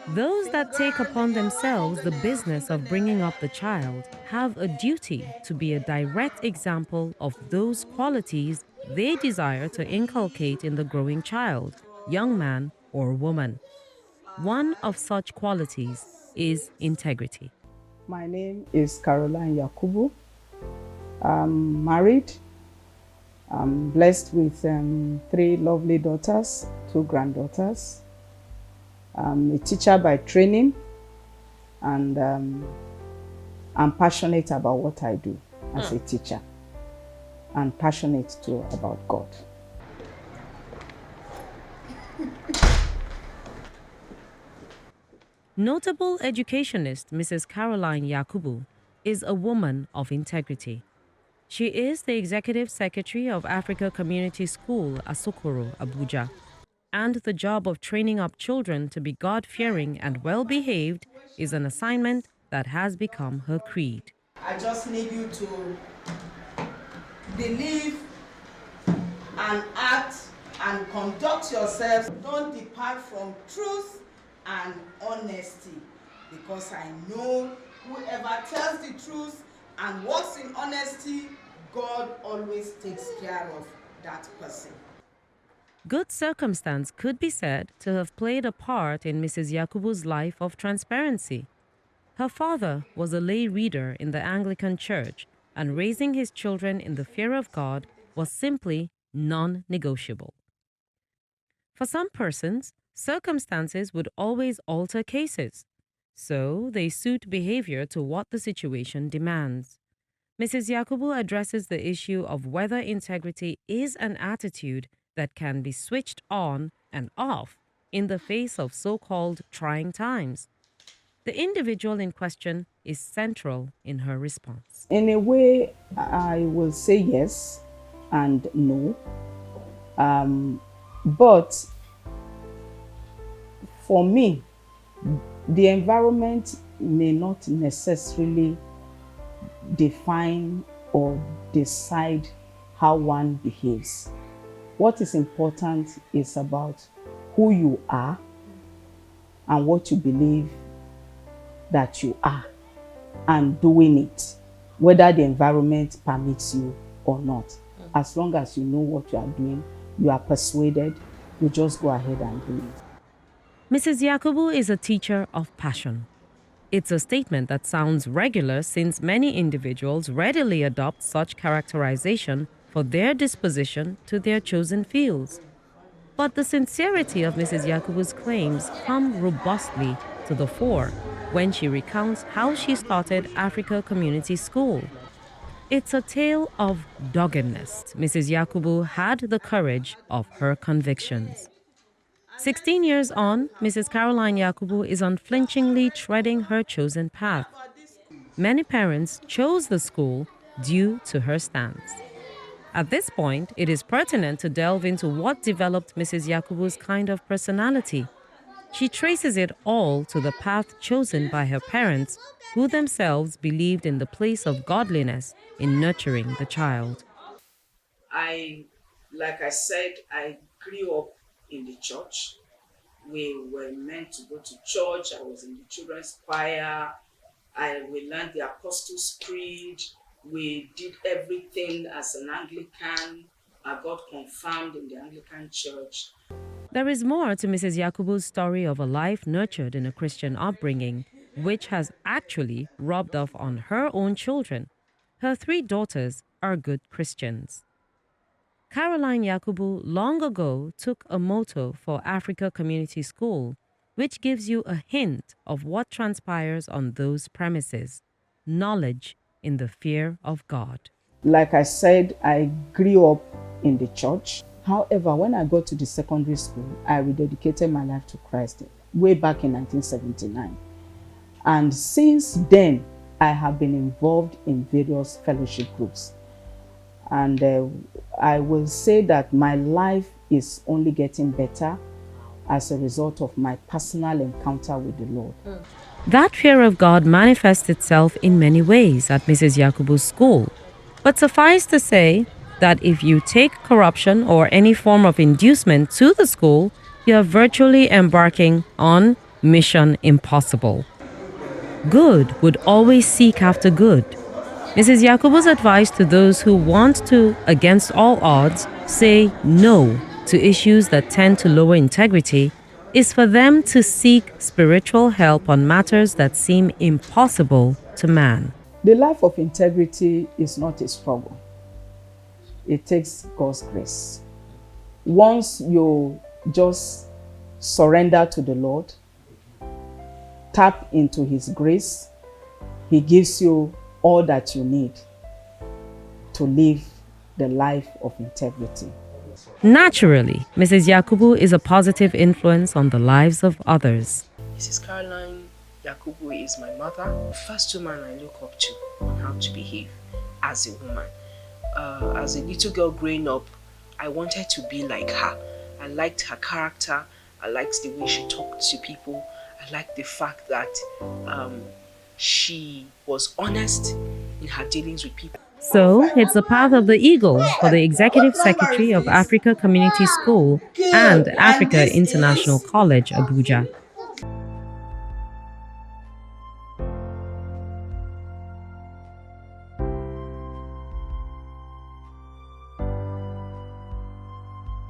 Those that take upon themselves the business of bringing up the child have a duty to be a direct example of those qualities they desire to inculcate in the growing child, young man, or woman. One of such qualities is integrity. My name is Caroline Yakubu. I'm married. I'm blessed with 3 lovely daughters, 2 granddaughters. I'm a teacher by training, and I'm passionate about what I do as a teacher, and passionate too about God. Notable educationist Mrs. Caroline Yakubu is a woman of integrity. She is the Executive Secretary of Africa Community School, Asokoro, Abuja, and the job of training up children to be God-fearing and well-behaved is an assignment that has become her creed. I just need you to believe and act and conduct yourself. Don't depart from truth and honesty, because I know whoever tells the truth and walks in honesty, God always takes care of that person. Good circumstance could be said to have played a part in Mrs. Yakubu's life of transparency. Her father was a lay reader in the Anglican Church, and raising his children in the fear of God was simply non-negotiable. For some persons, circumstances would always alter cases, so they suit behavior to what the situation demands. Mrs. Yakubu addresses the issue of whether integrity is an attitude that can be switched on and off in the face of so-called trying times. The individual in question is central in her response. In a way, I will say yes and no. But for me, the environment may not necessarily define or decide how one behaves. What is important is about who you are and what you believe that you are, and doing it, whether the environment permits you or not. As long as you know what you are doing, you are persuaded, you just go ahead and do it. Mrs. Yakubu is a teacher of passion. It's a statement that sounds regular since many individuals readily adopt such characterization for their disposition to their chosen fields. But the sincerity of Mrs. Yakubu's claims come robustly to the fore when she recounts how she started Africa Community School. It's a tale of doggedness. Mrs. Yakubu had the courage of her convictions. 16 years on, Mrs. Caroline Yakubu is unflinchingly treading her chosen path. Many parents chose the school due to her stance. At this point, it is pertinent to delve into what developed Mrs. Yakubu's kind of personality. She traces it all to the path chosen by her parents, who themselves believed in the place of godliness in nurturing the child. Like I said, I grew up in the church. We were meant to go to church. I was in the children's choir. We learned the Apostles' Creed. We did everything as an Anglican. I got confirmed in the Anglican Church. There is more to Mrs. Yakubu's story of a life nurtured in a Christian upbringing, which has actually rubbed off on her own children. Her 3 daughters are good Christians. Caroline Yakubu long ago took a motto for Africa Community School, which gives you a hint of what transpires on those premises: knowledge in the fear of God. Like I said, I grew up in the church. However, when I got to the secondary school, I rededicated my life to Christ way back in 1979. And since then, I have been involved in various fellowship groups. And I will say that my life is only getting better as a result of my personal encounter with the Lord. That fear of God manifests itself in many ways at Mrs. Yakubu's school. But suffice to say that if you take corruption or any form of inducement to the school, you are virtually embarking on mission impossible. Good would always seek after good. Mrs. Yakubu's advice to those who want to, against all odds, say no to issues that tend to lower integrity is for them to seek spiritual help on matters that seem impossible to man. The life of integrity is not a struggle. It takes God's grace. Once you just surrender to the Lord, tap into His grace, He gives you all that you need to live the life of integrity. Naturally, Mrs. Yakubu is a positive influence on the lives of others. Mrs. Caroline Yakubu is my mother, the first woman I look up to on how to behave as a woman. As a little girl growing up, I wanted to be like her. I liked her character. I liked the way she talked to people. I liked the fact that she was honest in her dealings with people. So, it's the path of the eagle for the Executive Secretary of Africa Community School and Africa International College, Abuja.